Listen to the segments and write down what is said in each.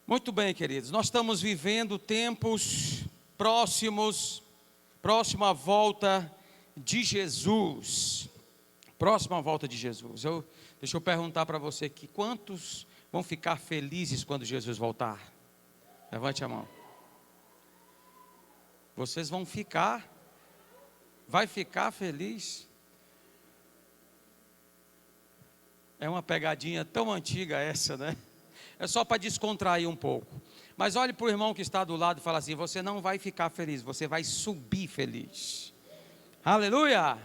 Muito bem, queridos, nós estamos vivendo tempos próximo à volta de Jesus. Próximo à volta de Jesus. Deixa eu perguntar para você aqui, quantos vão ficar felizes quando Jesus voltar? Levante a mão. Vocês vão ficar? Vai ficar feliz? É uma pegadinha tão antiga essa, né? É só para descontrair um pouco. Mas olhe para o irmão que está do lado e fala assim: você não vai ficar feliz, você vai subir feliz. Aleluia!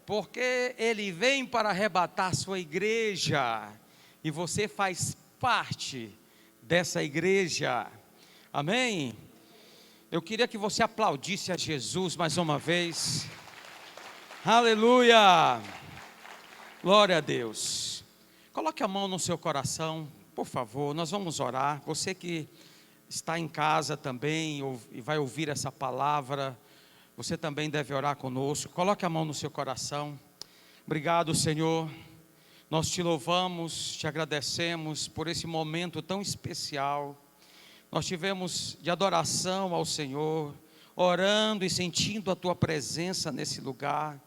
Porque Ele vem para arrebatar sua igreja, e você faz parte dessa igreja. Amém? Eu queria que você aplaudisse a Jesus mais uma vez. Aleluia! Glória a Deus. Coloque a mão no seu coração, por favor, nós vamos orar. Você que está em casa também e vai ouvir essa palavra, você também deve orar conosco. Coloque a mão no seu coração. Obrigado, Senhor. Nós te louvamos, te agradecemos por esse momento tão especial. Nós tivemos de adoração ao Senhor, orando e sentindo a tua presença nesse lugar.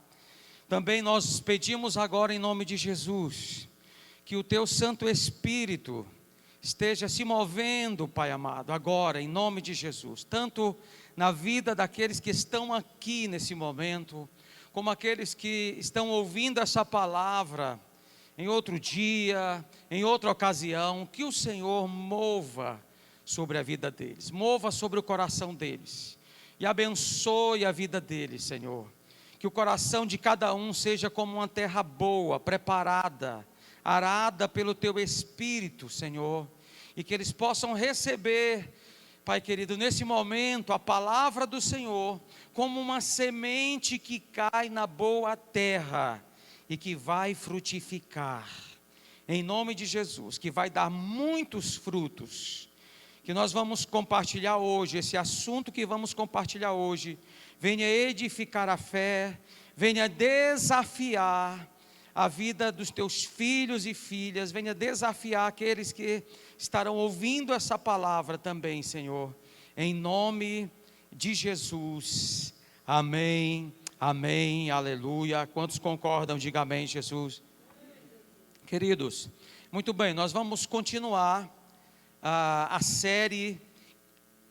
Também nós pedimos agora em nome de Jesus, que o teu Santo Espírito esteja se movendo, Pai amado, agora em nome de Jesus, tanto na vida daqueles que estão aqui nesse momento, como aqueles que estão ouvindo essa palavra em outro dia, em outra ocasião. Que o Senhor mova sobre a vida deles, mova sobre o coração deles e abençoe a vida deles, Senhor. Que o coração de cada um seja como uma terra boa, preparada, arada pelo teu Espírito, Senhor, e que eles possam receber, Pai querido, nesse momento a palavra do Senhor como uma semente que cai na boa terra e que vai frutificar, em nome de Jesus, que vai dar muitos frutos. Que nós vamos compartilhar hoje, esse assunto que vamos compartilhar hoje, venha edificar a fé, venha desafiar a vida dos teus filhos e filhas, venha desafiar aqueles que estarão ouvindo essa palavra também, Senhor, em nome de Jesus, amém, amém, aleluia. Quantos concordam? Diga amém, Jesus. Queridos, muito bem, nós vamos continuar a série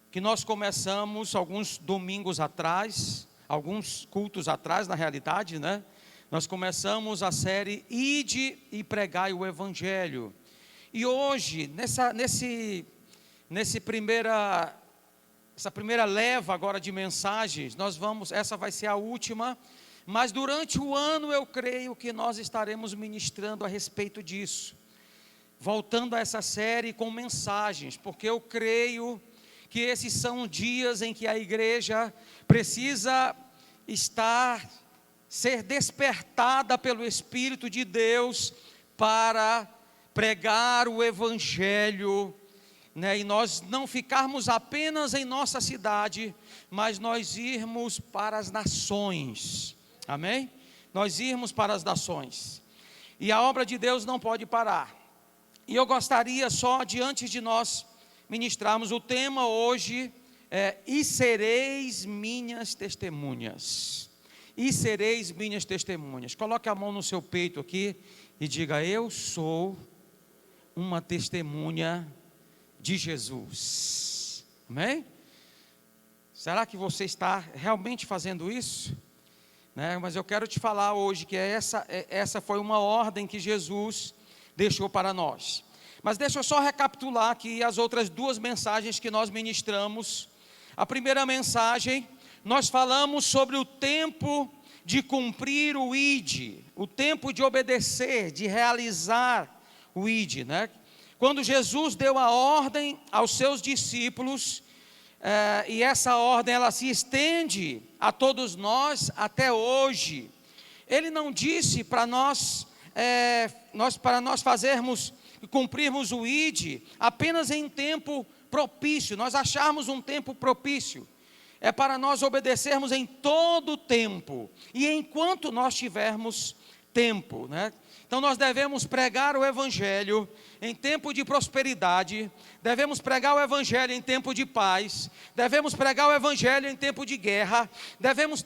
que nós começamos alguns domingos atrás, alguns cultos atrás, na realidade, né? Nós começamos a série Ide e Pregai o Evangelho. E hoje, essa primeira leva agora de mensagens, essa vai ser a última, mas durante o ano eu creio que nós estaremos ministrando a respeito disso. Voltando a essa série com mensagens, porque eu creio que esses são dias em que a igreja precisa ser despertada pelo Espírito de Deus para pregar o Evangelho, né? E nós não ficarmos apenas em nossa cidade, mas nós irmos para as nações, amém? Nós irmos para as nações, e a obra de Deus não pode parar. E eu gostaria só, antes de nós ministrarmos, o tema hoje e sereis minhas testemunhas. E sereis minhas testemunhas. Coloque a mão no seu peito aqui e diga: eu sou uma testemunha de Jesus. Amém? Será que você está realmente fazendo isso? Né? Mas eu quero te falar hoje que essa foi uma ordem que Jesus deixou para nós. Mas deixa eu só recapitular aqui as outras duas mensagens que nós ministramos. A primeira mensagem, nós falamos sobre o tempo de cumprir o ID, o tempo de obedecer, de realizar o ID, né? Quando Jesus deu a ordem aos seus discípulos, e essa ordem ela se estende a todos nós até hoje. Ele não disse para nós fazermos e cumprirmos o ID apenas em tempo propício, nós acharmos um tempo propício. É para nós obedecermos em todo o tempo, e enquanto nós tivermos tempo, né? Então nós devemos pregar o evangelho em tempo de prosperidade, devemos pregar o evangelho em tempo de paz, devemos pregar o evangelho em tempo de guerra, devemos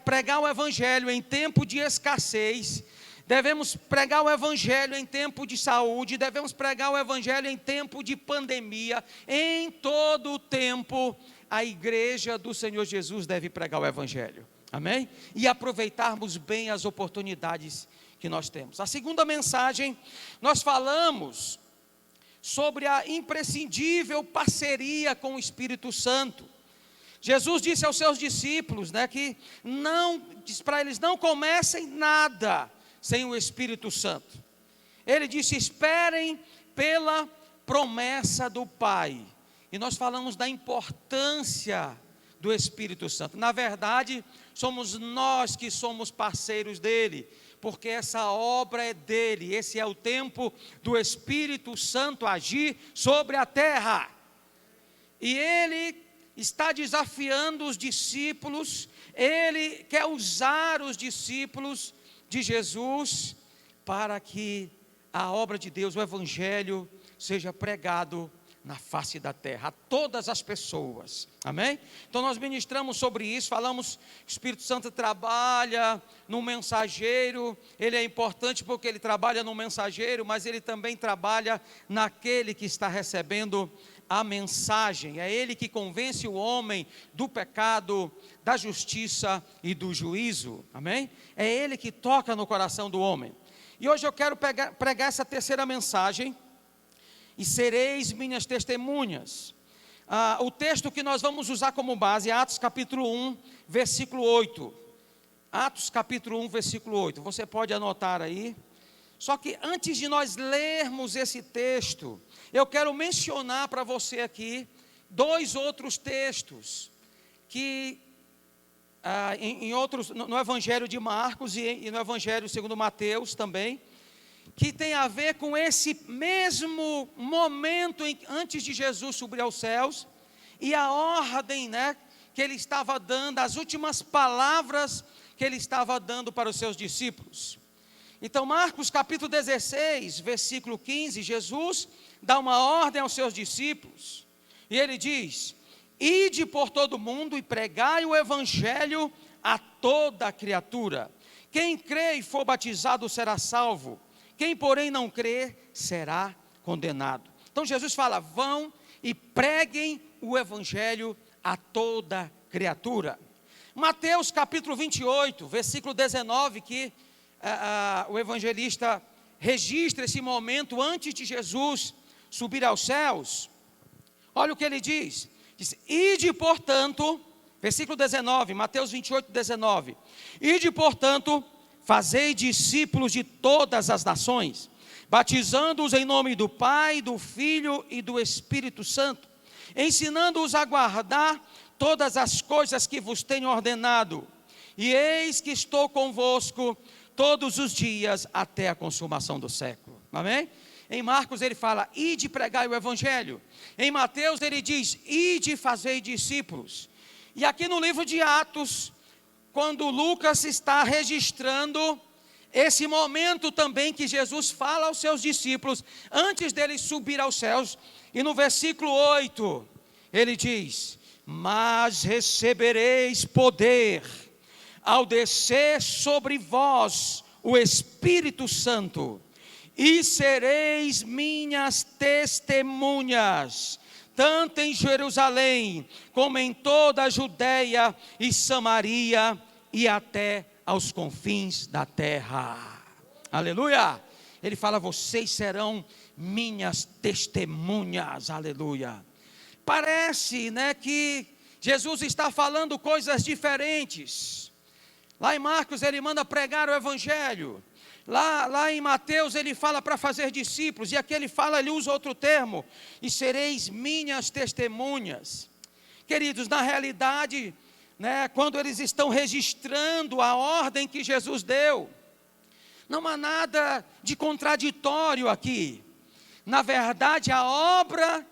pregar o evangelho em tempo de escassez, devemos pregar o evangelho em tempo de saúde, devemos pregar o evangelho em tempo de pandemia. Em todo o tempo a igreja do Senhor Jesus deve pregar o evangelho, amém? E aproveitarmos bem as oportunidades que nós temos. A segunda mensagem, nós falamos sobre a imprescindível parceria com o Espírito Santo. Jesus disse aos seus discípulos, né, que diz para eles, não comecem nada sem o Espírito Santo. Ele disse, esperem pela promessa do Pai. E nós falamos da importância do Espírito Santo. Na verdade, somos nós que somos parceiros dele, porque essa obra é dele. Esse é o tempo do Espírito Santo agir sobre a terra. E ele está desafiando os discípulos, ele quer usar os discípulos de Jesus para que a obra de Deus, o Evangelho, seja pregado na face da terra, a todas as pessoas, amém? Então nós ministramos sobre isso, falamos que o Espírito Santo trabalha no mensageiro, ele é importante porque ele trabalha no mensageiro, mas ele também trabalha naquele que está recebendo a mensagem, é ele que convence o homem do pecado, da justiça e do juízo, amém? É ele que toca no coração do homem. E hoje eu quero pregar essa terceira mensagem, e sereis minhas testemunhas. O texto que nós vamos usar como base é Atos capítulo 1, versículo 8. Atos capítulo 1, versículo 8. Você pode anotar aí. Só que antes de nós lermos esse texto, eu quero mencionar para você aqui dois outros textos que no Evangelho de Marcos e no Evangelho segundo Mateus também, que tem a ver com esse mesmo momento antes de Jesus subir aos céus, e a ordem, né, que ele estava dando, as últimas palavras que ele estava dando para os seus discípulos. Então Marcos capítulo 16, versículo 15, Jesus dá uma ordem aos seus discípulos, e ele diz, ide por todo o mundo e pregai o evangelho a toda criatura, quem crê e for batizado será salvo, quem porém não crê será condenado. Então Jesus fala, vão e preguem o evangelho a toda criatura. Mateus capítulo 28, versículo 19, que o evangelista registra esse momento antes de Jesus subir aos céus. Olha o que ele diz, ide portanto, versículo 19, Mateus 28, 19, ide portanto, fazei discípulos de todas as nações, batizando-os em nome do Pai, do Filho e do Espírito Santo, ensinando-os a guardar todas as coisas que vos tenho ordenado, e eis que estou convosco todos os dias até a consumação do século, amém? Em Marcos ele fala, ide pregai o evangelho, em Mateus ele diz, ide fazei discípulos, e aqui no livro de Atos, quando Lucas está registrando esse momento também que Jesus fala aos seus discípulos, antes dele subir aos céus, e no versículo 8, ele diz, mas recebereis poder, ao descer sobre vós o Espírito Santo, e sereis minhas testemunhas, tanto em Jerusalém, como em toda a Judeia e Samaria, e até aos confins da terra. Aleluia! Ele fala, vocês serão minhas testemunhas, aleluia. Parece, né, que Jesus está falando coisas diferentes. Lá em Marcos ele manda pregar o evangelho. Lá em Mateus ele fala para fazer discípulos, e aqui ele usa outro termo, e sereis minhas testemunhas. Queridos, na realidade, né, quando eles estão registrando a ordem que Jesus deu, não há nada de contraditório aqui. Na verdade, a obra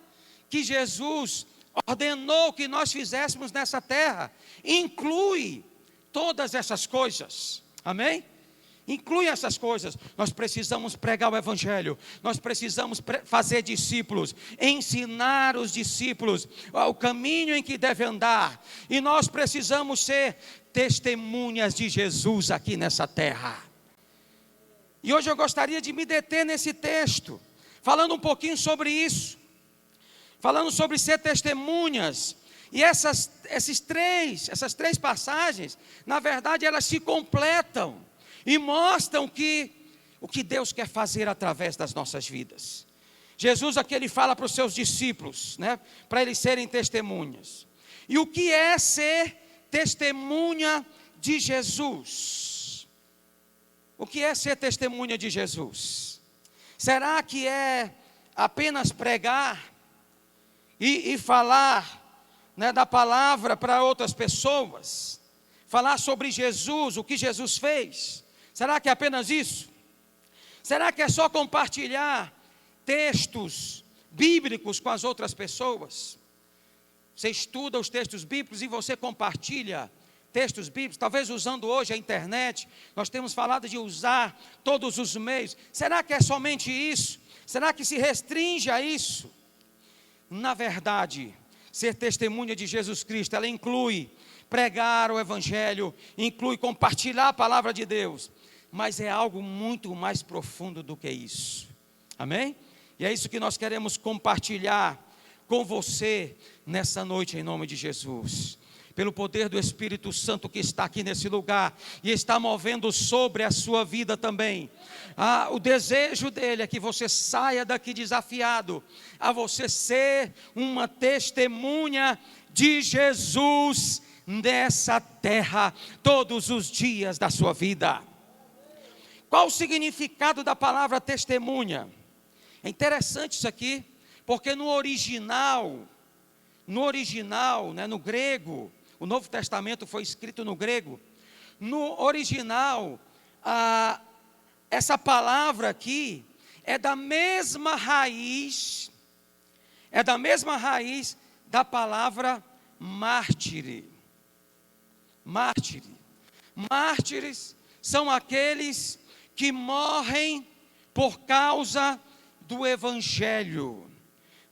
que Jesus ordenou que nós fizéssemos nessa terra, inclui todas essas coisas, amém? Inclui essas coisas. Nós precisamos pregar o Evangelho. Nós precisamos fazer discípulos. Ensinar os discípulos o caminho em que deve andar. E nós precisamos ser testemunhas de Jesus aqui nessa terra. E hoje eu gostaria de me deter nesse texto, falando um pouquinho sobre isso. Falando sobre ser testemunhas. E essas três passagens, na verdade, elas se completam e mostram o que Deus quer fazer através das nossas vidas. Jesus aqui ele fala para os seus discípulos, né, para eles serem testemunhas. E o que é ser testemunha de Jesus? O que é ser testemunha de Jesus? Será que é apenas pregar e falar, né, da palavra para outras pessoas? Falar sobre Jesus, o que Jesus fez? Será que é apenas isso? Será que é só compartilhar textos bíblicos com as outras pessoas? Você estuda os textos bíblicos e você compartilha textos bíblicos, talvez usando hoje a internet. Nós temos falado de usar todos os meios. Será que é somente isso? Será que se restringe a isso? Na verdade, ser testemunha de Jesus Cristo, ela inclui pregar o Evangelho, inclui compartilhar a palavra de Deus, mas é algo muito mais profundo do que isso, amém? E é isso que nós queremos compartilhar com você nessa noite, em nome de Jesus, pelo poder do Espírito Santo que está aqui nesse lugar, e está movendo sobre a sua vida também. O desejo dele é que você saia daqui desafiado, a você ser uma testemunha de Jesus nessa terra, todos os dias da sua vida. Qual o significado da palavra testemunha? É interessante isso aqui, porque no original, né, no grego, o Novo Testamento foi escrito no grego. No original, essa palavra aqui é da mesma raiz da palavra mártire. Mártires são aqueles que morrem por causa do Evangelho.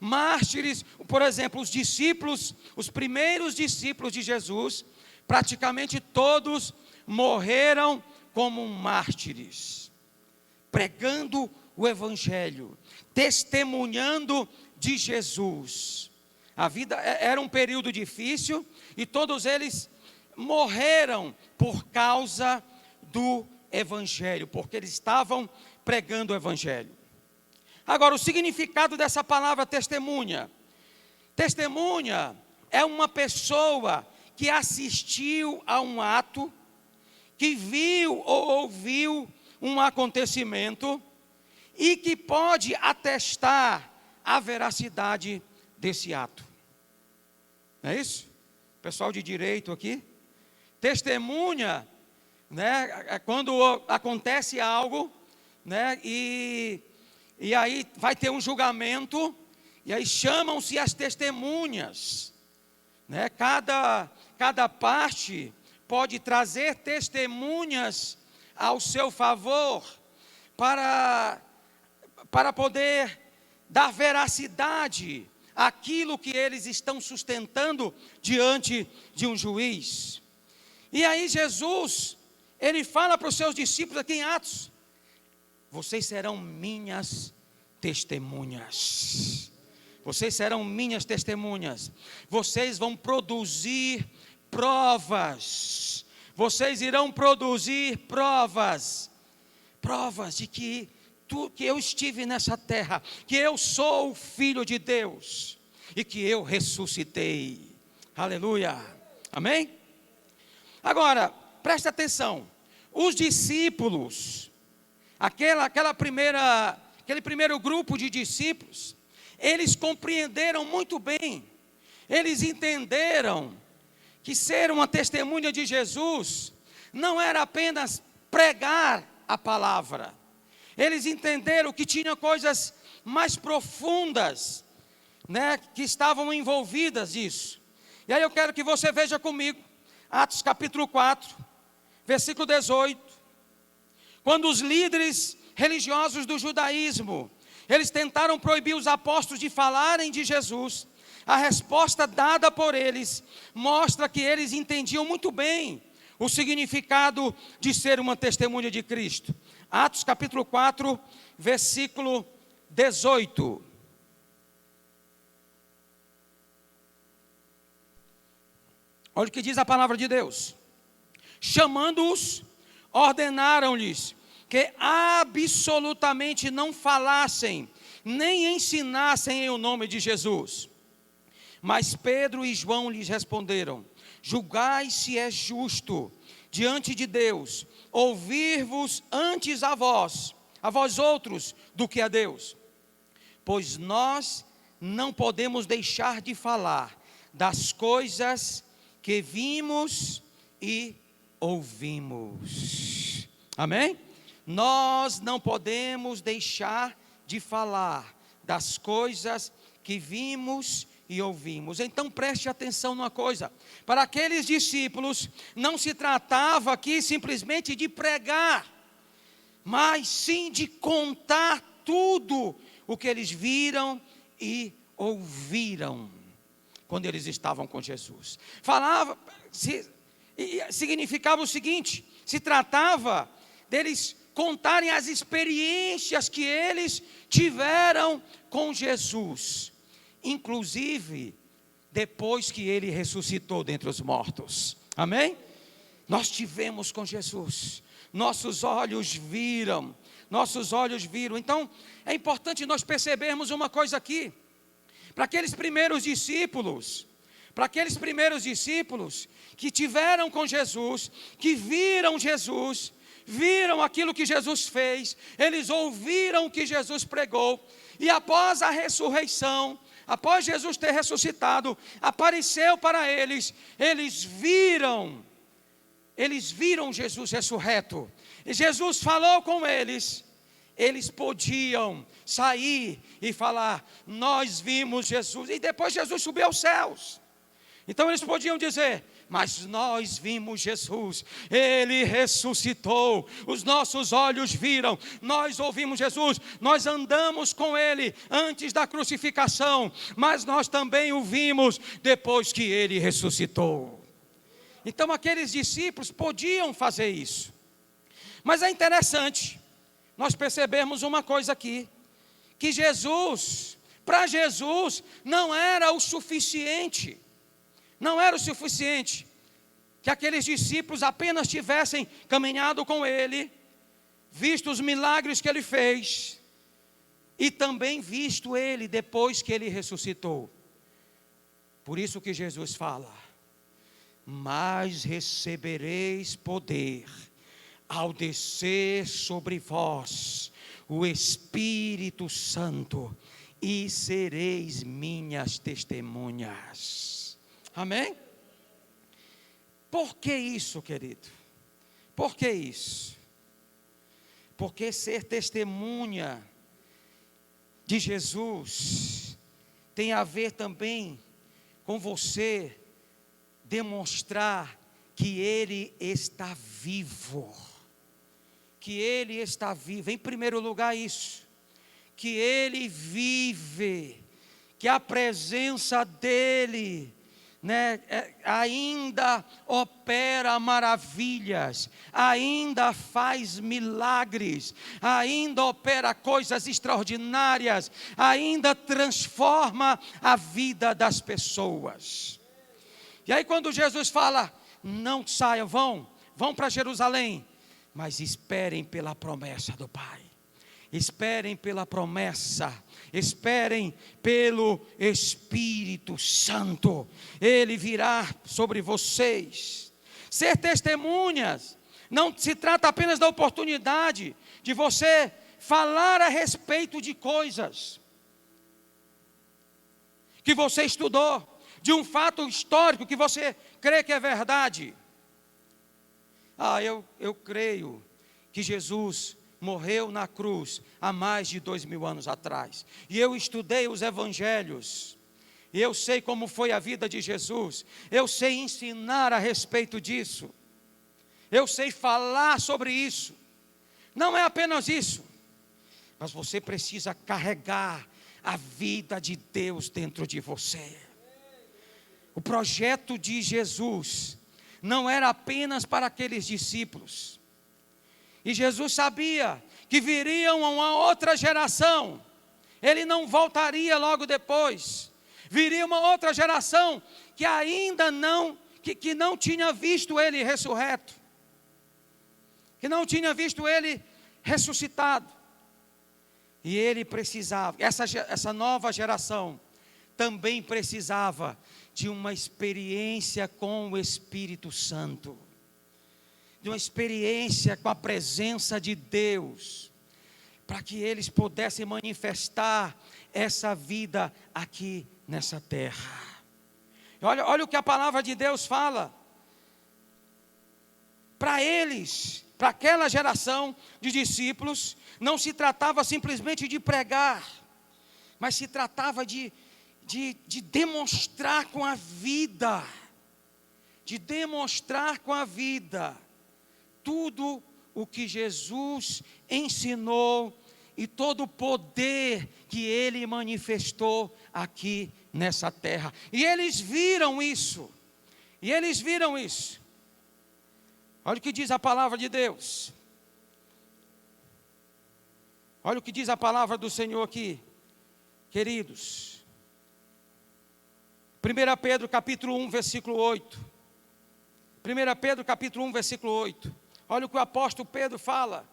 Mártires, por exemplo, os discípulos, os primeiros discípulos de Jesus, praticamente todos morreram como mártires, pregando o Evangelho, testemunhando de Jesus. A vida era um período difícil e todos eles morreram por causa do Evangelho, porque eles estavam pregando o Evangelho. Agora, o significado dessa palavra testemunha. Testemunha é uma pessoa que assistiu a um ato, que viu ou ouviu um acontecimento e que pode atestar a veracidade desse ato. Não é isso? Pessoal de direito aqui. Testemunha, né, é quando acontece algo, né, e aí vai ter um julgamento, e aí chamam-se as testemunhas, né? Cada parte pode trazer testemunhas ao seu favor, para poder dar veracidade àquilo que eles estão sustentando diante de um juiz. E aí Jesus, ele fala para os seus discípulos aqui em Atos: vocês serão minhas testemunhas. Vocês serão minhas testemunhas. Vocês vão produzir provas. Vocês irão produzir provas. Provas de que eu estive nessa terra, que eu sou o Filho de Deus e que eu ressuscitei. Aleluia. Amém? Agora, presta atenção. Os discípulos, aquele primeiro grupo de discípulos, eles compreenderam muito bem, eles entenderam que ser uma testemunha de Jesus não era apenas pregar a palavra. Eles entenderam que tinha coisas mais profundas, né, que estavam envolvidas nisso. E aí eu quero que você veja comigo, Atos capítulo 4, versículo 18. Quando os líderes religiosos do judaísmo, eles tentaram proibir os apóstolos de falarem de Jesus, a resposta dada por eles mostra que eles entendiam muito bem o significado de ser uma testemunha de Cristo. Atos capítulo 4, versículo 18. Olha o que diz a palavra de Deus. Chamando-os, ordenaram-lhes que absolutamente não falassem, nem ensinassem em o nome de Jesus. Mas Pedro e João lhes responderam: julgai se é justo diante de Deus ouvir-vos antes a vós outros, do que a Deus. Pois nós não podemos deixar de falar das coisas que vimos e ouvimos. Amém? Nós não podemos deixar de falar das coisas que vimos e ouvimos. Então preste atenção numa coisa: para aqueles discípulos não se tratava aqui simplesmente de pregar, mas sim de contar tudo o que eles viram e ouviram quando eles estavam com Jesus. Significava o seguinte: se tratava deles contarem as experiências que eles tiveram com Jesus, inclusive depois que ele ressuscitou dentre os mortos. Amém? Nós tivemos com Jesus, nossos olhos viram. Então é importante nós percebermos uma coisa aqui. Para aqueles primeiros discípulos que tiveram com Jesus, que viram Jesus, viram aquilo que Jesus fez, eles ouviram o que Jesus pregou, e após a ressurreição, após Jesus ter ressuscitado, apareceu para eles, eles viram Jesus ressurreto, e Jesus falou com eles. Eles podiam sair e falar: nós vimos Jesus, e depois Jesus subiu aos céus. Então eles podiam dizer: mas nós vimos Jesus, Ele ressuscitou, os nossos olhos viram, nós ouvimos Jesus, nós andamos com Ele antes da crucificação, mas nós também o vimos depois que Ele ressuscitou. Então aqueles discípulos podiam fazer isso. Mas é interessante nós percebemos uma coisa aqui, que para Jesus não era o suficiente que aqueles discípulos apenas tivessem caminhado com Ele, visto os milagres que Ele fez, e também visto Ele depois que Ele ressuscitou. Por isso que Jesus fala: mas recebereis poder ao descer sobre vós o Espírito Santo, e sereis minhas testemunhas. Amém? Por que isso, querido? Por que isso? Porque ser testemunha de Jesus tem a ver também com você demonstrar que Ele está vivo. Que Ele está vivo, em primeiro lugar isso, que Ele vive, que a presença dEle, ainda opera maravilhas, ainda faz milagres, ainda opera coisas extraordinárias, ainda transforma a vida das pessoas. E aí quando Jesus fala: não saiam, vão para Jerusalém, mas esperem pela promessa do Pai, esperem pela promessa, esperem pelo Espírito Santo, Ele virá sobre vocês. Ser testemunhas não se trata apenas da oportunidade de você falar a respeito de coisas que você estudou, de um fato histórico que você crê que é verdade. Eu creio que Jesus morreu na cruz há mais de 2000 anos atrás. E eu estudei os evangelhos. E eu sei como foi a vida de Jesus. Eu sei ensinar a respeito disso. Eu sei falar sobre isso. Não é apenas isso, mas você precisa carregar a vida de Deus dentro de você. O projeto de Jesus não era apenas para aqueles discípulos. E Jesus sabia que viria uma outra geração. Ele não voltaria logo depois. Viria uma outra geração que ainda não, que não tinha visto ele ressurreto. Que não tinha visto ele ressuscitado. E ele precisava, essa nova geração também precisava de uma experiência com o Espírito Santo, de uma experiência com a presença de Deus, para que eles pudessem manifestar essa vida aqui nessa terra. Olha o que a palavra de Deus fala. Para eles, para aquela geração de discípulos, não se tratava simplesmente de pregar, mas se tratava de demonstrar com a vida, tudo o que Jesus ensinou e todo o poder que ele manifestou aqui nessa terra. E eles viram isso. Olha o que diz a palavra de Deus. Olha o que diz a palavra do Senhor aqui, queridos. 1 Pedro capítulo 1, versículo 8. 1 Pedro capítulo 1, versículo 8. Olha o que o apóstolo Pedro fala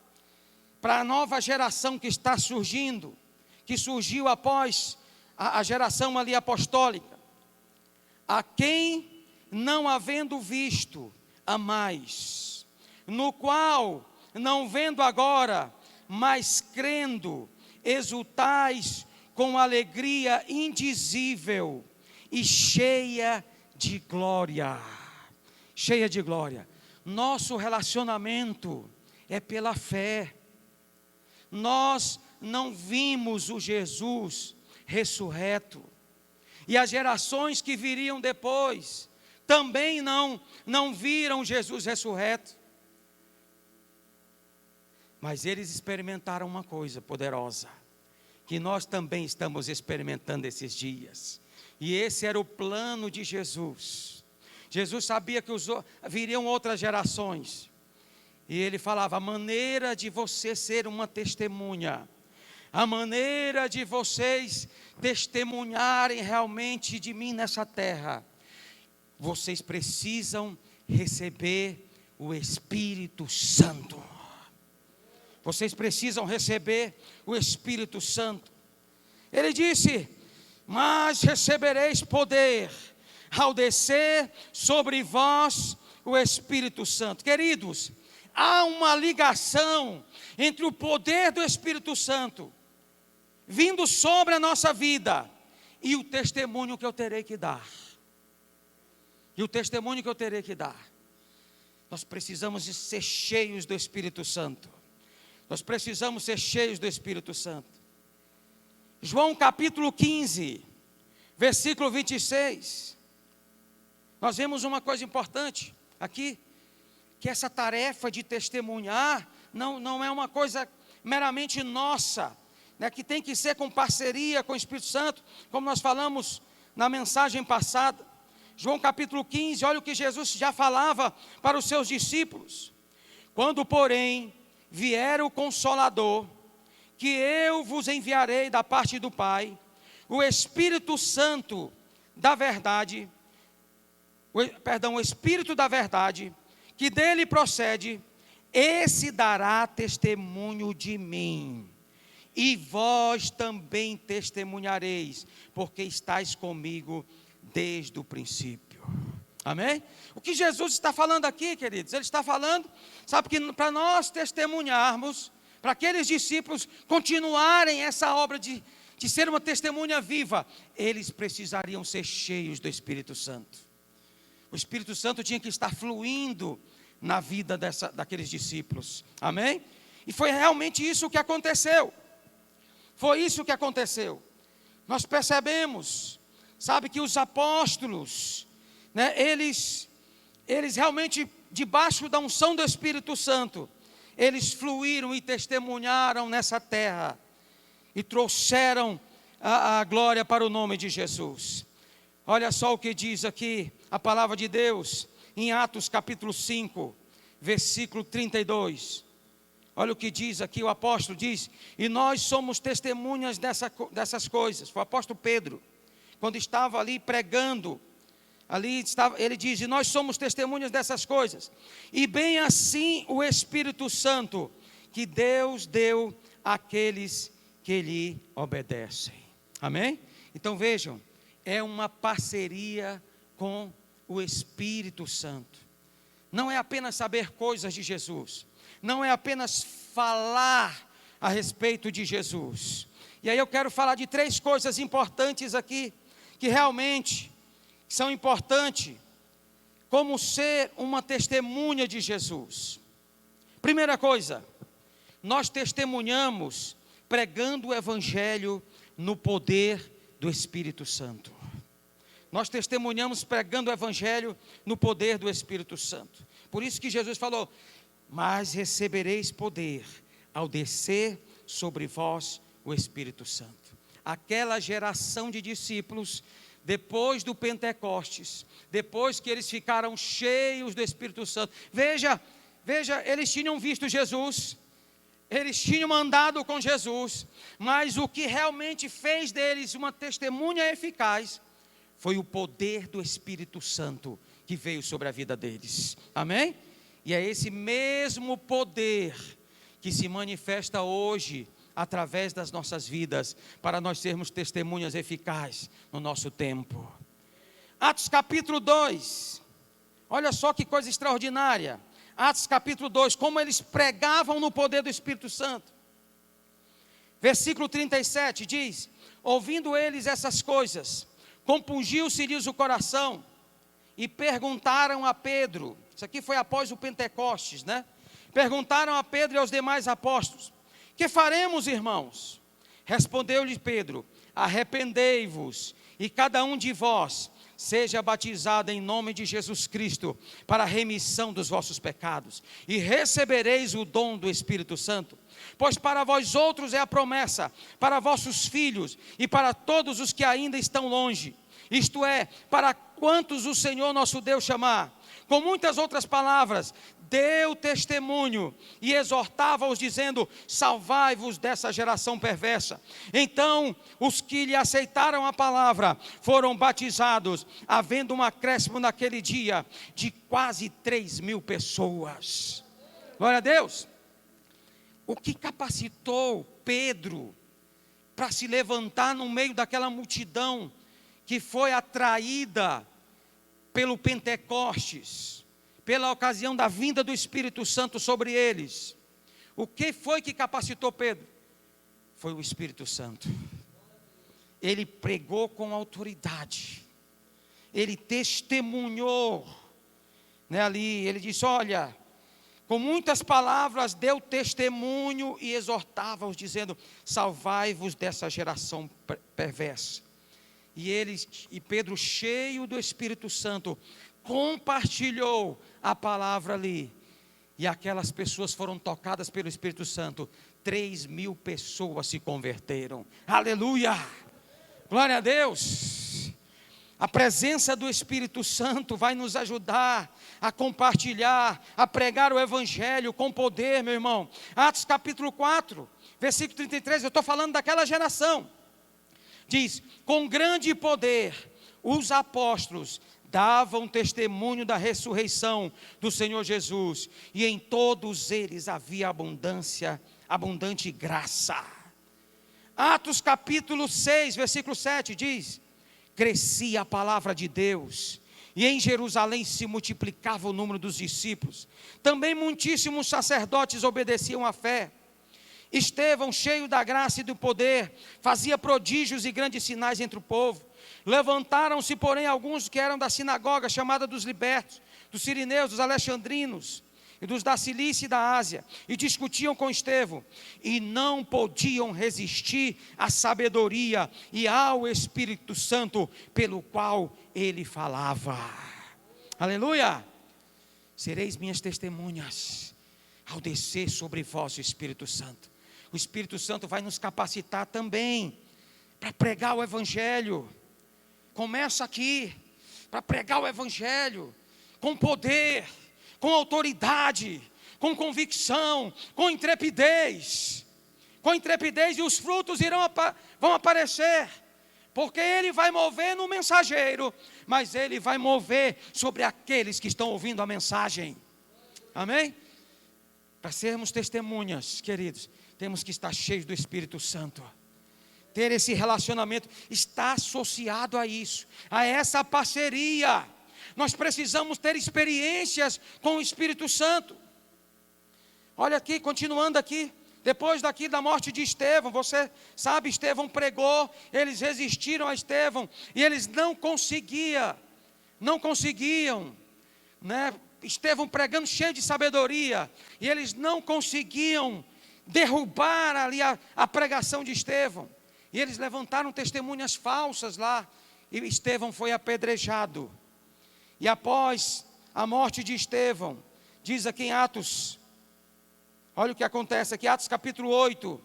para a nova geração que está surgindo, que surgiu após a geração ali apostólica. A quem não havendo visto, amais, no qual não vendo agora, mas crendo, exultais com alegria indizível e cheia de glória. Cheia de glória. Nosso relacionamento é pela fé. Nós não vimos o Jesus ressurreto. E as gerações que viriam depois também não viram Jesus ressurreto. Mas eles experimentaram uma coisa poderosa, que nós também estamos experimentando esses dias. E esse era o plano de Jesus. Jesus sabia que viriam outras gerações. E ele falava, a maneira de você ser uma testemunha, a maneira de vocês testemunharem realmente de mim nessa terra, vocês precisam receber o Espírito Santo. Vocês precisam receber o Espírito Santo. Ele disse, mas recebereis poder ao descer sobre vós o Espírito Santo. Queridos, há uma ligação entre o poder do Espírito Santo vindo sobre a nossa vida e o testemunho que eu terei que dar. Nós precisamos de ser cheios do Espírito Santo. João capítulo 15, versículo 26. Nós vemos uma coisa importante aqui, que essa tarefa de testemunhar não é uma coisa meramente nossa, né, que tem que ser com parceria com o Espírito Santo, como nós falamos na mensagem passada. João capítulo 15, olha o que Jesus já falava para os seus discípulos. Quando, porém, vier o Consolador, que eu vos enviarei da parte do Pai, o Espírito Santo da verdade, o Espírito da verdade, que dele procede, esse dará testemunho de mim, e vós também testemunhareis, porque estáis comigo desde o princípio. Amém? O que Jesus está falando aqui, queridos? Ele está falando, sabe, que para nós testemunharmos, para aqueles discípulos continuarem essa obra de ser uma testemunha viva, eles precisariam ser cheios do Espírito Santo. O Espírito Santo tinha que estar fluindo na vida daqueles discípulos. Amém? E foi realmente isso que aconteceu. Nós percebemos, sabe, que os apóstolos, né, eles realmente, debaixo da unção do Espírito Santo, eles fluíram e testemunharam nessa terra, e trouxeram a glória para o nome de Jesus. Olha só o que diz aqui a palavra de Deus, em Atos capítulo 5, versículo 32. Olha o que diz aqui, o apóstolo diz: e nós somos testemunhas dessas coisas. Foi o apóstolo Pedro, quando estava ali pregando, ele diz: e nós somos testemunhas dessas coisas, e bem assim o Espírito Santo, que Deus deu àqueles que lhe obedecem. Amém? Então vejam, é uma parceria com o Espírito Santo. Não é apenas saber coisas de Jesus, não é apenas falar a respeito de Jesus. E aí eu quero falar de 3 coisas importantes aqui, que realmente são importantes, como ser uma testemunha de Jesus. Primeira coisa, nós testemunhamos pregando o Evangelho no poder do Espírito Santo. Nós testemunhamos pregando o Evangelho no poder do Espírito Santo. Por isso que Jesus falou: mas recebereis poder ao descer sobre vós o Espírito Santo. Aquela geração de discípulos, depois do Pentecostes, depois que eles ficaram cheios do Espírito Santo, veja, eles tinham visto Jesus, eles tinham andado com Jesus, mas o que realmente fez deles uma testemunha eficaz foi o poder do Espírito Santo que veio sobre a vida deles. Amém? E é esse mesmo poder que se manifesta hoje através das nossas vidas, para nós sermos testemunhas eficazes no nosso tempo. Atos capítulo 2, olha só que coisa extraordinária. Atos capítulo 2, como eles pregavam no poder do Espírito Santo. Versículo 37 diz: ouvindo eles essas coisas, compungiu-se-lhes o coração, e perguntaram a Pedro. Isso aqui foi após o Pentecostes, né? Perguntaram a Pedro e aos demais apóstolos: que faremos, irmãos? Respondeu-lhe Pedro: arrependei-vos, e cada um de vós seja batizado em nome de Jesus Cristo, para a remissão dos vossos pecados, e recebereis o dom do Espírito Santo. Pois para vós outros é a promessa, para vossos filhos, e para todos os que ainda estão longe, isto é, para quantos o Senhor nosso Deus chamar. Com muitas outras palavras, deu testemunho e exortava-os dizendo: salvai-vos dessa geração perversa. Então os que lhe aceitaram a palavra foram batizados, havendo um acréscimo naquele dia de quase 3.000 pessoas. Glória a Deus. O que capacitou Pedro para se levantar no meio daquela multidão que foi atraída pelo Pentecostes, pela ocasião da vinda do Espírito Santo sobre eles? O que foi que capacitou Pedro? Foi o Espírito Santo. Ele pregou com autoridade, ele testemunhou, né, ali, ele disse: olha, com muitas palavras deu testemunho e exortava-os dizendo: salvai-vos dessa geração perversa. E Pedro, cheio do Espírito Santo, compartilhou a palavra ali, e aquelas pessoas foram tocadas pelo Espírito Santo. 3.000 pessoas se converteram. Aleluia, glória a Deus. A presença do Espírito Santo vai nos ajudar a compartilhar, a pregar o Evangelho com poder, meu irmão. Atos capítulo 4, versículo 33, eu estou falando daquela geração. Diz: com grande poder os apóstolos davam testemunho da ressurreição do Senhor Jesus, e em todos eles havia abundante graça. Atos capítulo 6, versículo 7 diz: crescia a palavra de Deus, e em Jerusalém se multiplicava o número dos discípulos. Também muitíssimos sacerdotes obedeciam à fé. Estevão, cheio da graça e do poder, fazia prodígios e grandes sinais entre o povo. Levantaram-se, porém, alguns que eram da sinagoga chamada dos libertos, dos sirineus, dos alexandrinos e dos da Cilícia e da Ásia, e discutiam com Estevão, e não podiam resistir à sabedoria e ao Espírito Santo, pelo qual ele falava. Aleluia! Sereis minhas testemunhas. ao descer sobre vós o Espírito Santo. O Espírito Santo vai nos capacitar também para pregar o Evangelho. Começa aqui, para pregar o Evangelho, com poder, com autoridade, com convicção, com intrepidez, e os frutos vão aparecer, porque Ele vai mover no mensageiro, mas Ele vai mover sobre aqueles que estão ouvindo a mensagem, amém? Para sermos testemunhas, queridos, temos que estar cheios do Espírito Santo. Ter esse relacionamento está associado a isso, a essa parceria. Nós precisamos ter experiências com o Espírito Santo. Olha aqui, continuando aqui, depois daqui da morte de Estevão, você sabe, Estevão pregou, eles resistiram a Estevão, e eles não conseguiam, né? Estevão pregando cheio de sabedoria, e eles não conseguiam derrubar ali a pregação de Estevão, e eles levantaram testemunhas falsas lá, e Estevão foi apedrejado. E após a morte de Estevão, diz aqui em Atos, olha o que acontece aqui, Atos capítulo 8,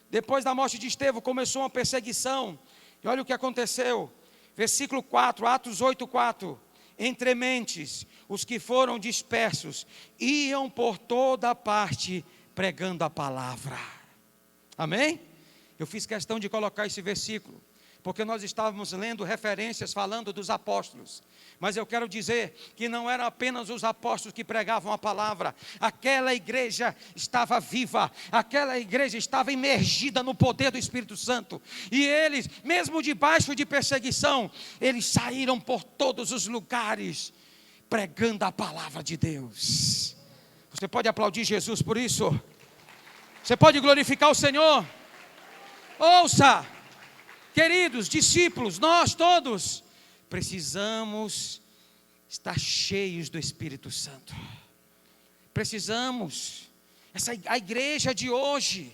depois da morte de Estevão começou uma perseguição, e olha o que aconteceu, versículo 4, Atos 8, 4, entre mentes, os que foram dispersos, iam por toda parte, pregando a palavra, amém? Eu fiz questão de colocar esse versículo, porque nós estávamos lendo referências falando dos apóstolos, mas eu quero dizer que não eram apenas os apóstolos que pregavam a palavra, aquela igreja estava viva, aquela igreja estava imergida no poder do Espírito Santo, e eles, mesmo debaixo de perseguição, eles saíram por todos os lugares, pregando a palavra de Deus. Você pode aplaudir Jesus por isso? Você pode glorificar o Senhor? Ouça, queridos discípulos, nós todos precisamos estar cheios do Espírito Santo. Precisamos. A igreja de hoje,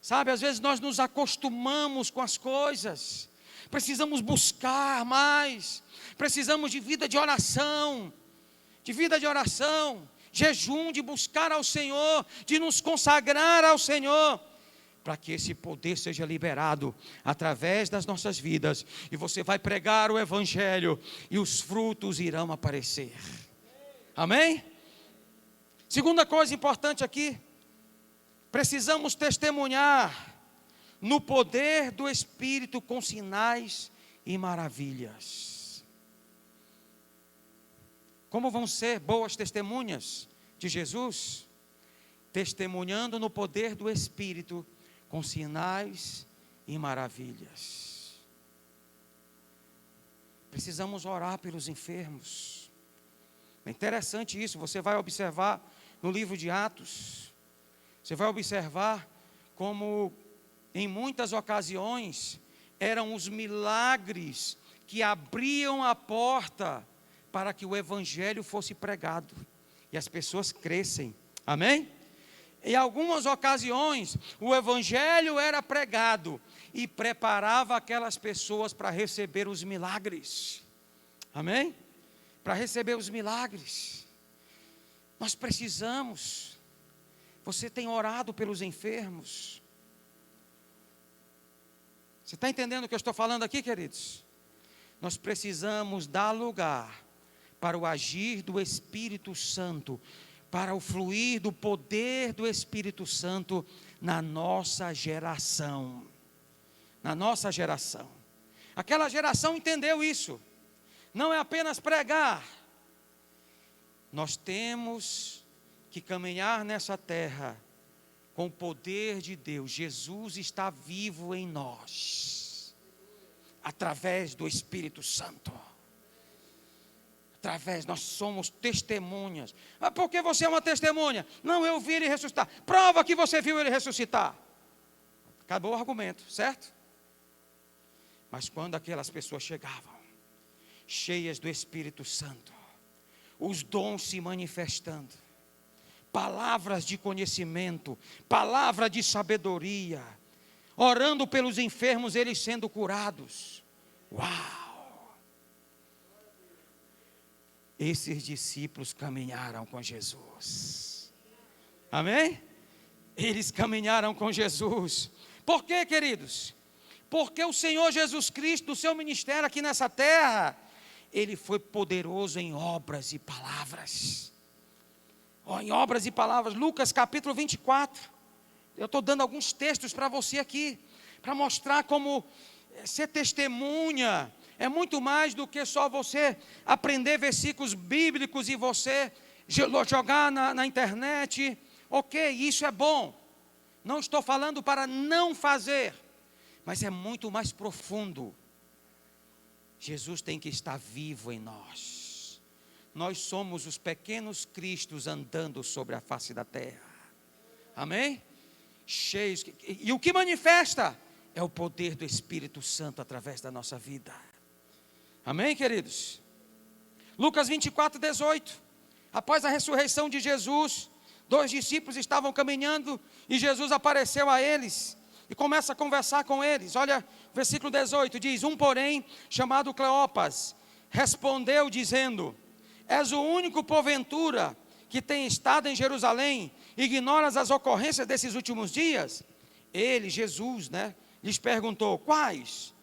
sabe, às vezes nós nos acostumamos com as coisas. Precisamos buscar mais. Precisamos de vida de oração, jejum, de buscar ao Senhor, de nos consagrar ao Senhor, para que esse poder seja liberado através das nossas vidas, e você vai pregar o Evangelho, e os frutos irão aparecer, amém? Segunda coisa importante aqui, precisamos testemunhar no poder do Espírito com sinais e maravilhas. Como vão ser boas testemunhas de Jesus? Testemunhando no poder do Espírito com sinais e maravilhas. Precisamos orar pelos enfermos. É interessante isso, você vai observar no livro de Atos, você vai observar como em muitas ocasiões eram os milagres que abriam a porta para que o Evangelho fosse pregado e as pessoas crescem, amém? Em algumas ocasiões, o Evangelho era pregado e preparava aquelas pessoas para receber os milagres, amém? Para receber os milagres. Nós precisamos. Você tem orado pelos enfermos? Você está entendendo o que eu estou falando aqui, queridos? Nós precisamos dar lugar para o agir do Espírito Santo, para o fluir do poder do Espírito Santo na nossa geração. Na nossa geração. Aquela geração entendeu isso. Não é apenas pregar. Nós temos que caminhar nessa terra com o poder de Deus. Jesus está vivo em nós, através do Espírito Santo. Nós somos testemunhas. Mas por que você é uma testemunha? Não, eu vi ele ressuscitar. Prova que você viu ele ressuscitar. Acabou o argumento, certo? Mas quando aquelas pessoas chegavam, cheias do Espírito Santo, os dons se manifestando, palavras de conhecimento, palavra de sabedoria, orando pelos enfermos, eles sendo curados. Uau! Esses discípulos caminharam com Jesus. Amém? Eles caminharam com Jesus. Por quê, queridos? Porque o Senhor Jesus Cristo, no seu ministério aqui nessa terra, Ele foi poderoso em obras e palavras. Em obras e palavras. Lucas capítulo 24. Eu estou dando alguns textos para você aqui, para mostrar como ser testemunha é muito mais do que só você aprender versículos bíblicos e você jogar na internet. Ok, isso é bom. Não estou falando para não fazer, mas é muito mais profundo. Jesus tem que estar vivo em nós. Nós somos os pequenos cristos andando sobre a face da terra. Amém? Cheios. E o que manifesta é o poder do Espírito Santo através da nossa vida. Amém, queridos? Lucas 24, 18. Após a ressurreição de Jesus, 2 discípulos estavam caminhando e Jesus apareceu a eles e começa a conversar com eles. Olha, versículo 18 diz: um porém, chamado Cleopas, respondeu dizendo: és o único porventura que tem estado em Jerusalém, ignoras as ocorrências desses últimos dias? Ele, Jesus, lhes perguntou: quais?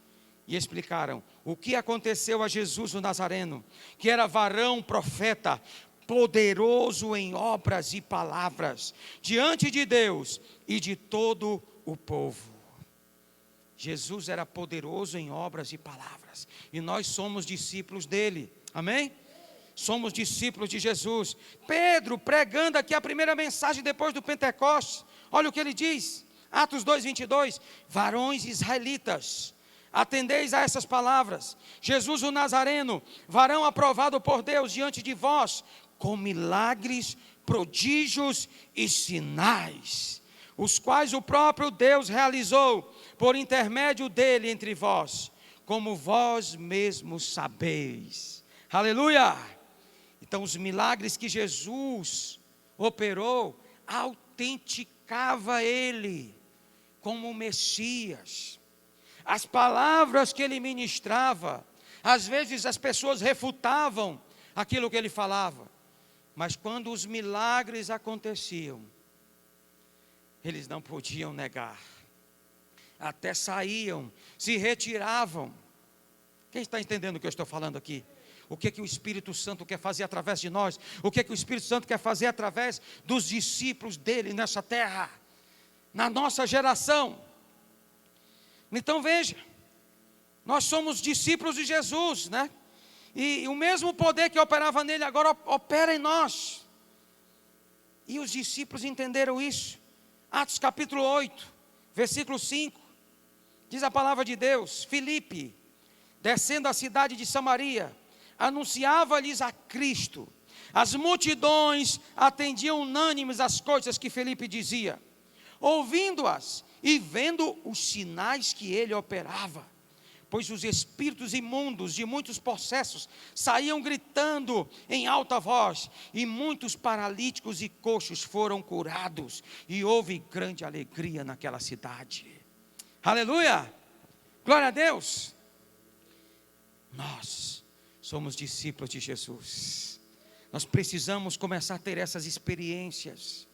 E explicaram o que aconteceu a Jesus o Nazareno, que era varão profeta, poderoso em obras e palavras, diante de Deus e de todo o povo. Jesus era poderoso em obras e palavras, e nós somos discípulos dele, amém? Somos discípulos de Jesus. Pedro, pregando aqui a primeira mensagem depois do Pentecostes, olha o que ele diz, Atos 2:22, varões israelitas, atendeis a essas palavras, Jesus o Nazareno, varão aprovado por Deus diante de vós, com milagres, prodígios e sinais, os quais o próprio Deus realizou por intermédio dele entre vós, como vós mesmos sabeis. Aleluia! Então os milagres que Jesus operou, autenticava ele como Messias. As palavras que ele ministrava, às vezes as pessoas refutavam aquilo que ele falava, mas quando os milagres aconteciam, eles não podiam negar, até saíam, se retiravam. Quem está entendendo o que eu estou falando aqui? O que o Espírito Santo quer fazer através de nós? O que o Espírito Santo quer fazer através dos discípulos dele nessa terra, na nossa geração? Então veja, nós somos discípulos de Jesus, E o mesmo poder que operava nele agora opera em nós. E os discípulos entenderam isso. Atos capítulo 8, versículo 5, diz a palavra de Deus: Filipe, descendo a cidade de Samaria, anunciava-lhes a Cristo. As multidões atendiam unânimes às coisas que Filipe dizia, ouvindo-as e vendo os sinais que ele operava. Pois os espíritos imundos de muitos possessos saíam gritando em alta voz, e muitos paralíticos e coxos foram curados, e houve grande alegria naquela cidade. Aleluia! Glória a Deus! Nós somos discípulos de Jesus. Nós precisamos começar a ter essas experiências.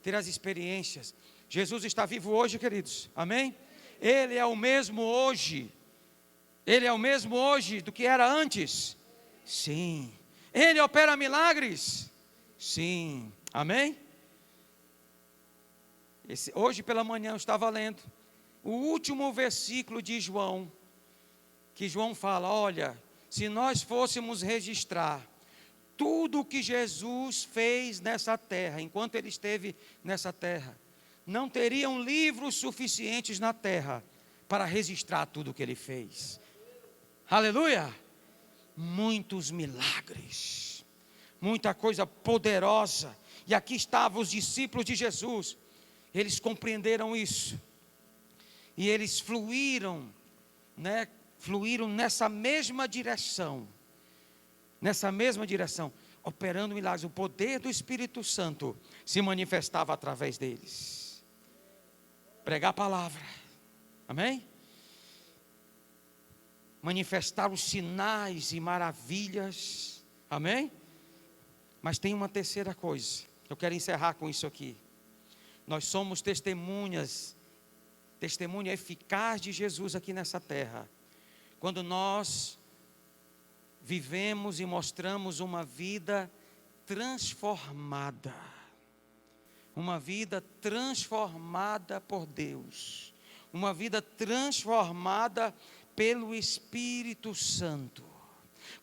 Ter as experiências. Jesus está vivo hoje, queridos. Amém? Ele é o mesmo hoje. Ele é o mesmo hoje do que era antes? Sim. Ele opera milagres? Sim. Amém? Hoje pela manhã eu estava lendo o último versículo de João, que João fala: olha, se nós fôssemos registrar tudo o que Jesus fez nessa terra, enquanto ele esteve nessa terra, não teriam livros suficientes na terra para registrar tudo o que ele fez. Aleluia! Muitos milagres, muita coisa poderosa. E aqui estavam os discípulos de Jesus. Eles compreenderam isso. E eles fluíram nessa mesma direção. Nessa mesma direção, operando milagres. O poder do Espírito Santo se manifestava através deles. Pregar a palavra. Amém? Manifestar os sinais e maravilhas, amém? Mas tem uma terceira coisa, eu quero encerrar com isso aqui. Nós somos testemunha eficaz de Jesus aqui nessa terra, quando nós vivemos e mostramos uma vida transformada, uma vida transformada por Deus, uma vida transformada pelo Espírito Santo.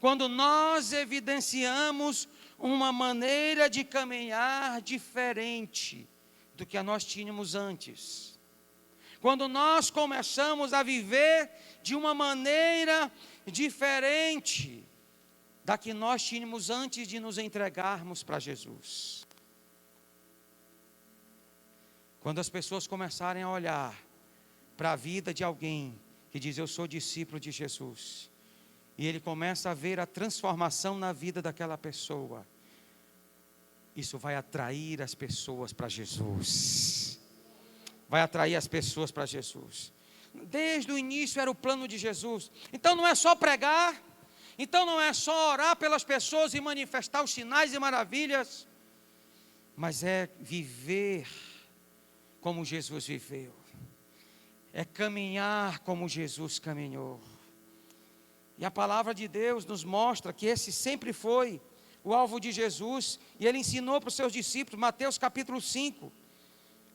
Quando nós evidenciamos uma maneira de caminhar diferente do que nós tínhamos antes. Quando nós começamos a viver de uma maneira diferente da que nós tínhamos antes de nos entregarmos para Jesus. Quando as pessoas começarem a olhar para a vida de alguém que diz: eu sou discípulo de Jesus, e ele começa a ver a transformação na vida daquela pessoa, isso vai atrair as pessoas para Jesus. Vai atrair as pessoas para Jesus. Desde o início era o plano de Jesus. Então não é só pregar, então não é só orar pelas pessoas e manifestar os sinais e maravilhas, mas é viver como Jesus viveu, é caminhar como Jesus caminhou. E a palavra de Deus nos mostra que esse sempre foi o alvo de Jesus, e ele ensinou para os seus discípulos, Mateus capítulo 5,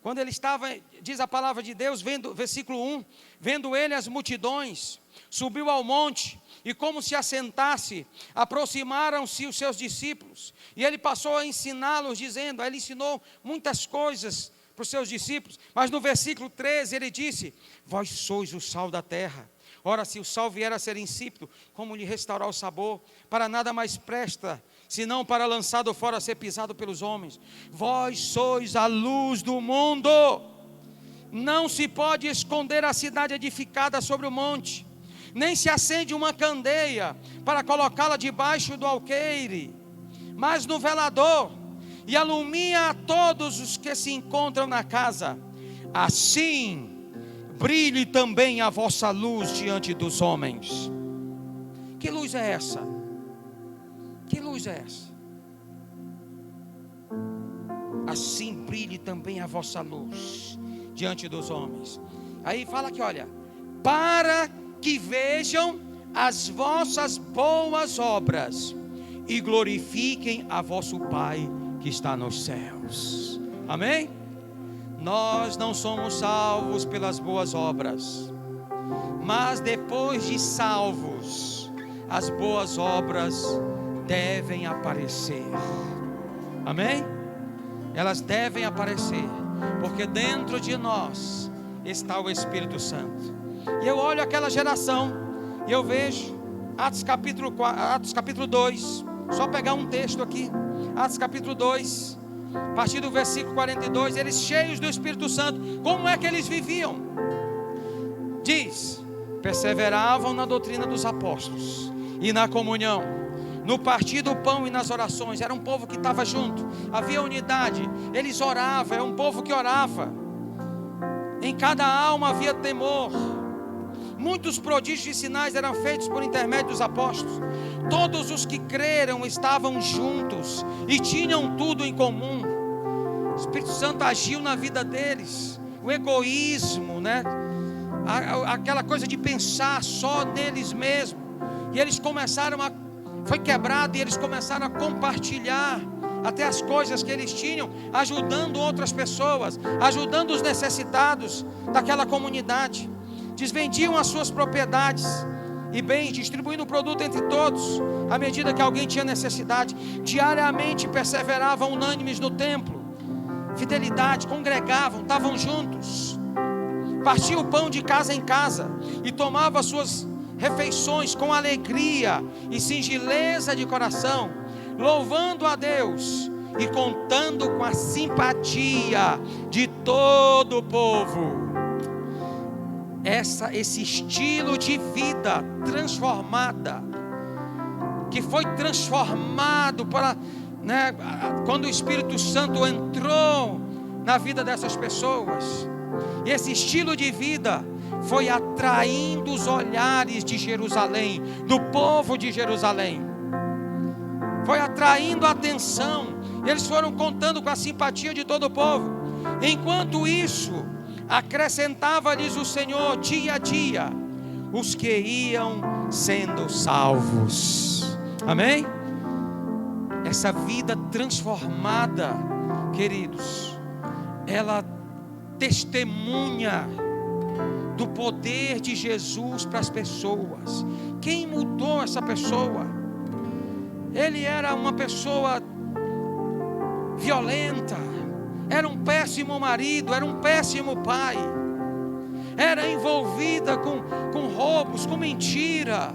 quando ele estava, diz a palavra de Deus, versículo 1, vendo ele as multidões, subiu ao monte, e como se assentasse, aproximaram-se os seus discípulos, e ele passou a ensiná-los, dizendo, ele ensinou muitas coisas para os seus discípulos, mas no versículo 13 ele disse: vós sois o sal da terra. Ora, se o sal vier a ser insípido, como lhe restaurar o sabor? Para nada mais presta, senão para lançado fora, ser pisado pelos homens. Vós sois a luz do mundo. Não se pode esconder a cidade edificada sobre o monte, nem se acende uma candeia para colocá-la debaixo do alqueire, mas no velador, e alumia a todos os que se encontram na casa. Assim brilhe também a vossa luz diante dos homens. Que luz é essa? Que luz é essa? Assim brilhe também a vossa luz diante dos homens. Aí fala que, olha, para que vejam as vossas boas obras e glorifiquem a vosso Pai que está nos céus. Amém? Nós não somos salvos pelas boas obras, mas depois de salvos, as boas obras devem aparecer. Amém? Elas devem aparecer, porque dentro de nós está o Espírito Santo. E eu olho aquela geração e eu vejo Atos capítulo 2, só pegar um texto aqui, Atos capítulo 2, a partir do versículo 42, eles cheios do Espírito Santo, como é que eles viviam? Diz, perseveravam na doutrina dos apóstolos, e na comunhão, no partir do pão e nas orações. Era um povo que estava junto, havia unidade, eles oravam, é um povo que orava, em cada alma havia temor. Muitos prodígios e sinais eram feitos por intermédio dos apóstolos. Todos os que creram estavam juntos e tinham tudo em comum. O Espírito Santo agiu na vida deles. O egoísmo, aquela coisa de pensar só neles mesmos. E eles foi quebrado, e eles começaram a compartilhar até as coisas que eles tinham, ajudando outras pessoas, ajudando os necessitados daquela comunidade. Desvendiam as suas propriedades e bens, distribuindo o produto entre todos, à medida que alguém tinha necessidade. Diariamente perseveravam unânimes no templo, fidelidade, congregavam, estavam juntos, partiam o pão de casa em casa, e tomavam as suas refeições com alegria e singeleza de coração, louvando a Deus e contando com a simpatia de todo o povo. Esse estilo de vida transformada, que foi transformado quando o Espírito Santo entrou na vida dessas pessoas, e esse estilo de vida foi atraindo os olhares de Jerusalém, do povo de Jerusalém, foi atraindo a atenção. Eles foram contando com a simpatia de todo o povo. Enquanto isso, acrescentava-lhes o Senhor dia a dia os que iam sendo salvos. Amém? Essa vida transformada, queridos, ela testemunha do poder de Jesus para as pessoas. Quem mudou essa pessoa? Ele era uma pessoa violenta, era um péssimo marido, era um péssimo pai, era envolvida com roubos, com mentira.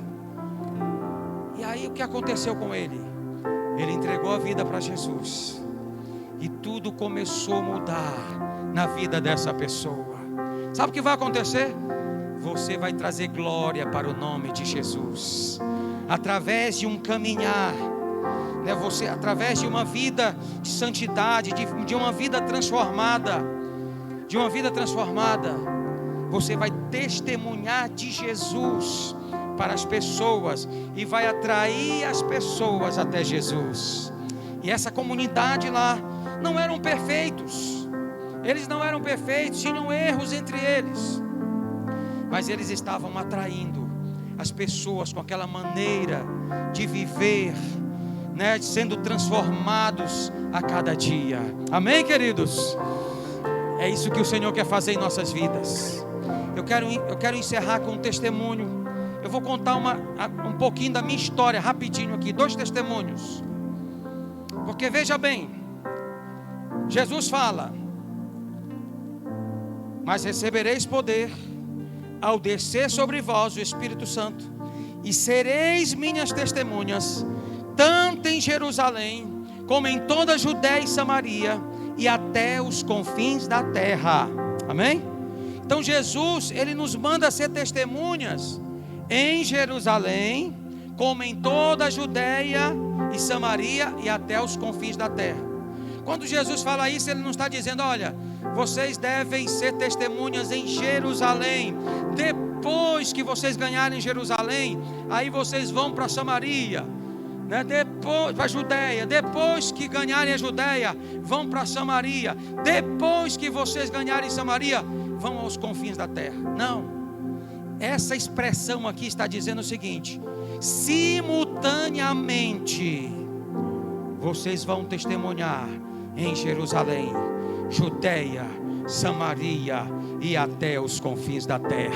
E aí o que aconteceu com ele? Ele entregou a vida para Jesus, e tudo começou a mudar na vida dessa pessoa. Sabe o que vai acontecer? Você vai trazer glória para o nome de Jesus, através de um caminhar, né? Você, através de uma vida de santidade, de uma vida transformada, você vai testemunhar de Jesus para as pessoas, e vai atrair as pessoas até Jesus. E essa comunidade lá não eram perfeitos, eles não eram perfeitos, tinham erros entre eles, mas eles estavam atraindo as pessoas com aquela maneira de viver, né, sendo transformados a cada dia. Amém, queridos? É isso que o Senhor quer fazer em nossas vidas. Eu quero encerrar com um testemunho. Eu vou contar um pouquinho da minha história rapidinho aqui, 2 testemunhos. Porque veja bem, Jesus fala: mas recebereis poder ao descer sobre vós o Espírito Santo, e sereis minhas testemunhas, tanto em Jerusalém, como em toda a Judéia e Samaria, e até os confins da terra. Amém? Então Jesus, Ele nos manda ser testemunhas em Jerusalém, como em toda a Judéia e Samaria, e até os confins da terra. Quando Jesus fala isso, Ele não está dizendo: olha, vocês devem ser testemunhas em Jerusalém, depois que vocês ganharem Jerusalém, aí vocês vão para Samaria, né? Depois para a Judéia, depois que ganharem a Judéia, vão para Samaria, depois que vocês ganharem Samaria, vão aos confins da terra. Não, essa expressão aqui está dizendo o seguinte: simultaneamente vocês vão testemunhar em Jerusalém, Judéia, Samaria e até os confins da terra.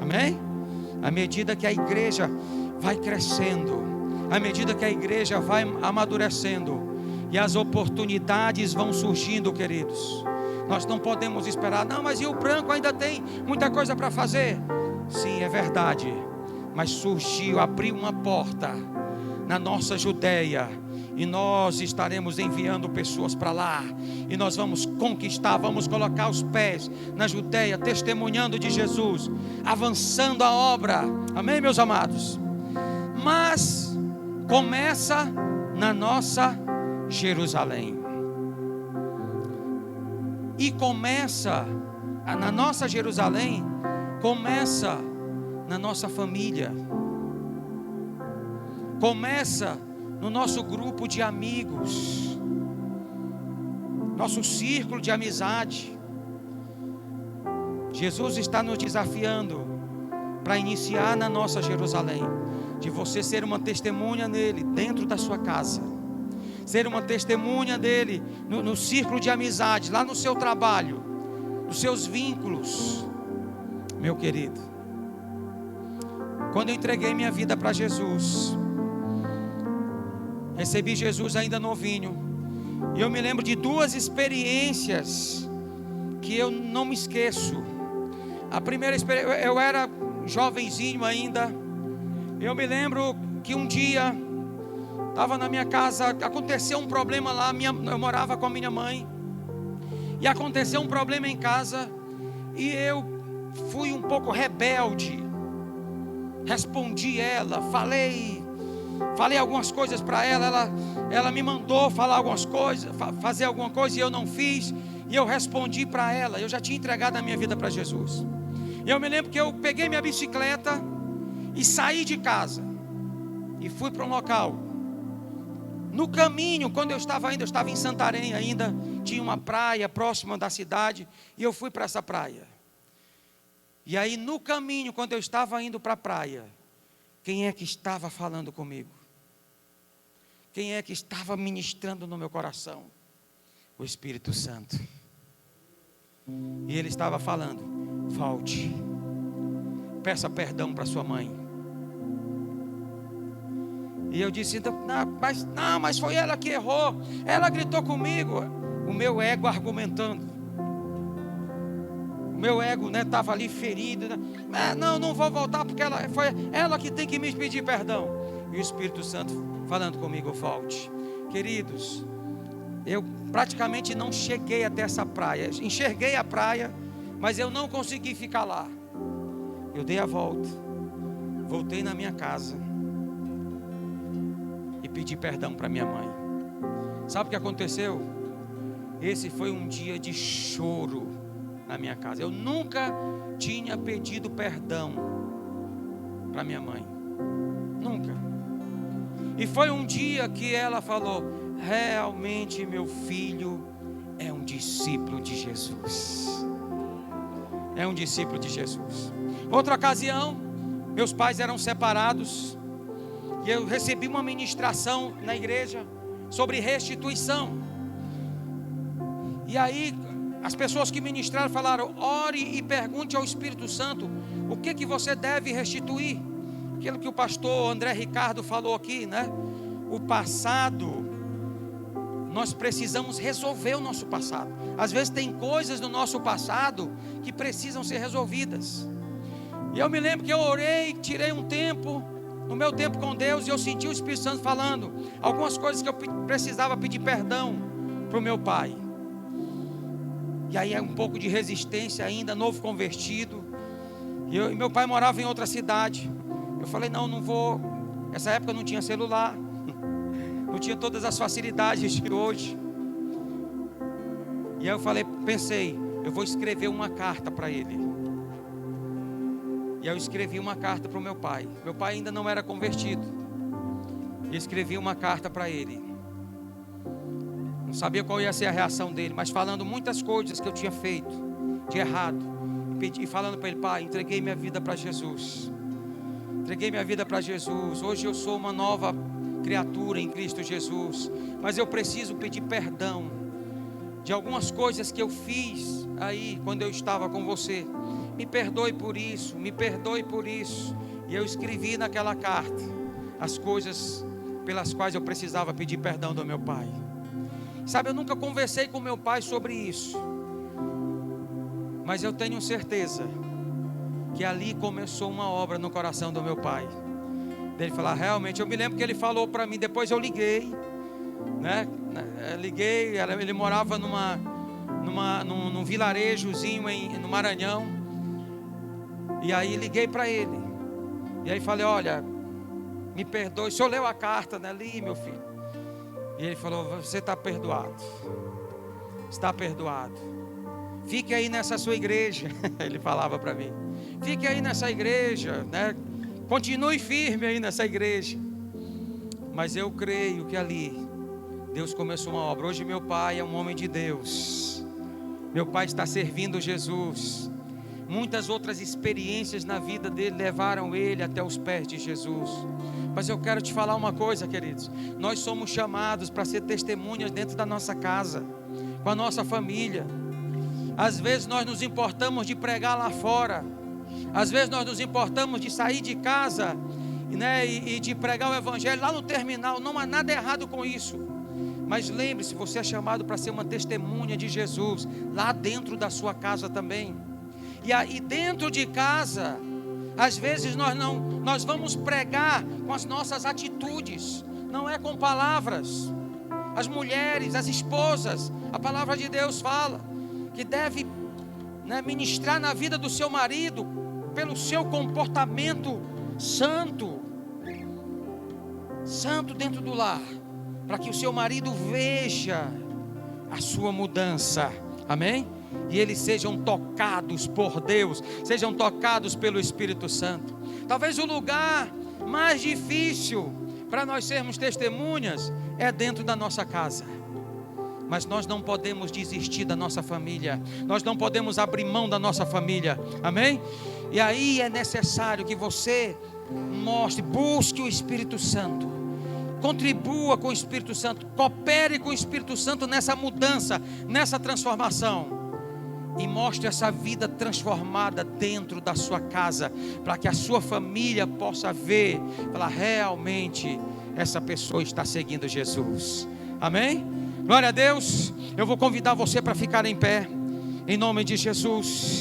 Amém? À medida que a igreja vai crescendo, à medida que a igreja vai amadurecendo e as oportunidades vão surgindo, queridos, nós não podemos esperar: não, mas Rio Branco ainda tem muita coisa para fazer. Sim, é verdade, mas abriu uma porta na nossa Judéia, e nós estaremos enviando pessoas para lá, e nós vamos conquistar, vamos colocar os pés na Judéia, testemunhando de Jesus, avançando a obra. Amém, meus amados? Mas começa na nossa Jerusalém, e começa na nossa Jerusalém, começa na nossa família, começa no nosso grupo de amigos, nosso círculo de amizade. Jesus está nos desafiando para iniciar na nossa Jerusalém, de você ser uma testemunha nele, dentro da sua casa, ser uma testemunha dele no círculo de amizade, lá no seu trabalho, nos seus vínculos. Meu querido, quando eu entreguei minha vida para Jesus, recebi Jesus ainda novinho, e eu me lembro de 2 experiências que eu não me esqueço. A primeira experiência, eu era jovenzinho ainda. Eu me lembro que um dia estava na minha casa, aconteceu um problema lá, eu morava com a minha mãe, e aconteceu um problema em casa, e eu fui um pouco rebelde, respondi ela, falei algumas coisas para ela me mandou falar algumas coisas, fazer alguma coisa, e eu não fiz, e eu respondi para ela. Eu já tinha entregado a minha vida para Jesus, e eu me lembro que eu peguei minha bicicleta e saí de casa, e fui para um local. No caminho, quando eu estava em Santarém ainda, tinha uma praia próxima da cidade, e eu fui para essa praia. E aí no caminho, quando eu estava indo para a praia, quem é que estava falando comigo? Quem é que estava ministrando no meu coração? O Espírito Santo. E ele estava falando: volte, peça perdão para sua mãe. E eu disse: não, mas foi ela que errou, ela gritou comigo. O meu ego argumentando, o meu ego estava ali ferido, não vou voltar, porque foi ela que tem que me pedir perdão. E o Espírito Santo falando comigo: volte. Queridos, eu praticamente não cheguei até essa praia, enxerguei a praia, mas eu não consegui ficar lá. Eu dei a volta, voltei na minha casa e pedi perdão para minha mãe. Sabe o que aconteceu? Esse foi um dia de choro na minha casa. Eu nunca tinha pedido perdão para minha mãe, nunca. E foi um dia que ela falou: realmente meu filho é um discípulo de Jesus. É um discípulo de Jesus. Outra ocasião, meus pais eram separados, e eu recebi uma ministração na igreja sobre restituição. E aí as pessoas que ministraram falaram: ore e pergunte ao Espírito Santo o que você deve restituir. Aquilo que o pastor André Ricardo falou aqui, o passado, nós precisamos resolver o nosso passado. Às vezes tem coisas do nosso passado que precisam ser resolvidas. E eu me lembro que eu orei, tirei um tempo, no meu tempo com Deus, e eu senti o Espírito Santo falando algumas coisas que eu precisava pedir perdão para o meu pai. E aí é um pouco de resistência ainda, novo convertido. E meu pai morava em outra cidade. Eu falei: não vou. Essa época não tinha celular, não tinha todas as facilidades de hoje. E aí pensei, eu vou escrever uma carta para ele. E aí eu escrevi uma carta para o meu pai. Meu pai ainda não era convertido. E escrevi uma carta para ele. Não sabia qual ia ser a reação dele, mas falando muitas coisas que eu tinha feito de errado. E falando para ele: pai, entreguei minha vida para Jesus. Entreguei minha vida para Jesus. Hoje eu sou uma nova criatura em Cristo Jesus. Mas eu preciso pedir perdão de algumas coisas que eu fiz aí quando eu estava com você. Me perdoe por isso, me perdoe por isso. E eu escrevi naquela carta as coisas pelas quais eu precisava pedir perdão do meu pai. Sabe, eu nunca conversei com meu pai sobre isso, mas eu tenho certeza que ali começou uma obra no coração do meu pai. Dele falar: realmente, eu me lembro que ele falou para mim, depois eu liguei, ele morava num vilarejozinho no Maranhão. E aí liguei para ele, e aí falei: olha, me perdoe, o senhor leu a carta, Li, meu filho. E ele falou: você está perdoado, está perdoado. Fique aí nessa sua igreja. Ele falava para mim: fique aí nessa igreja, continue firme aí nessa igreja. Mas eu creio que ali Deus começou uma obra. Hoje meu pai é um homem de Deus. Meu pai está servindo Jesus. Muitas outras experiências na vida dele levaram ele até os pés de Jesus. Mas eu quero te falar uma coisa, queridos. Nós somos chamados para ser testemunhas dentro da nossa casa, com a nossa família. Às vezes nós nos importamos de pregar lá fora. Às vezes nós nos importamos de sair de casa, e de pregar o evangelho lá no terminal. Não há nada errado com isso. Mas lembre-se, você é chamado para ser uma testemunha de Jesus lá dentro da sua casa também. E aí dentro de casa, às vezes nós vamos pregar com as nossas atitudes, não é com palavras. As mulheres, as esposas, a palavra de Deus fala que deve ministrar na vida do seu marido pelo seu comportamento santo dentro do lar, para que o seu marido veja a sua mudança, amém? E eles sejam tocados por Deus, sejam tocados pelo Espírito Santo. Talvez o lugar mais difícil para nós sermos testemunhas é dentro da nossa casa. Mas nós não podemos desistir da nossa família. Nós não podemos abrir mão da nossa família. Amém? E aí é necessário que você mostre, busque o Espírito Santo. Contribua com o Espírito Santo. Coopere com o Espírito Santo nessa mudança, nessa transformação. E mostre essa vida transformada dentro da sua casa, para que a sua família possa ver, falar, realmente essa pessoa está seguindo Jesus. Amém? Glória a Deus. Eu vou convidar você para ficar em pé, em nome de Jesus.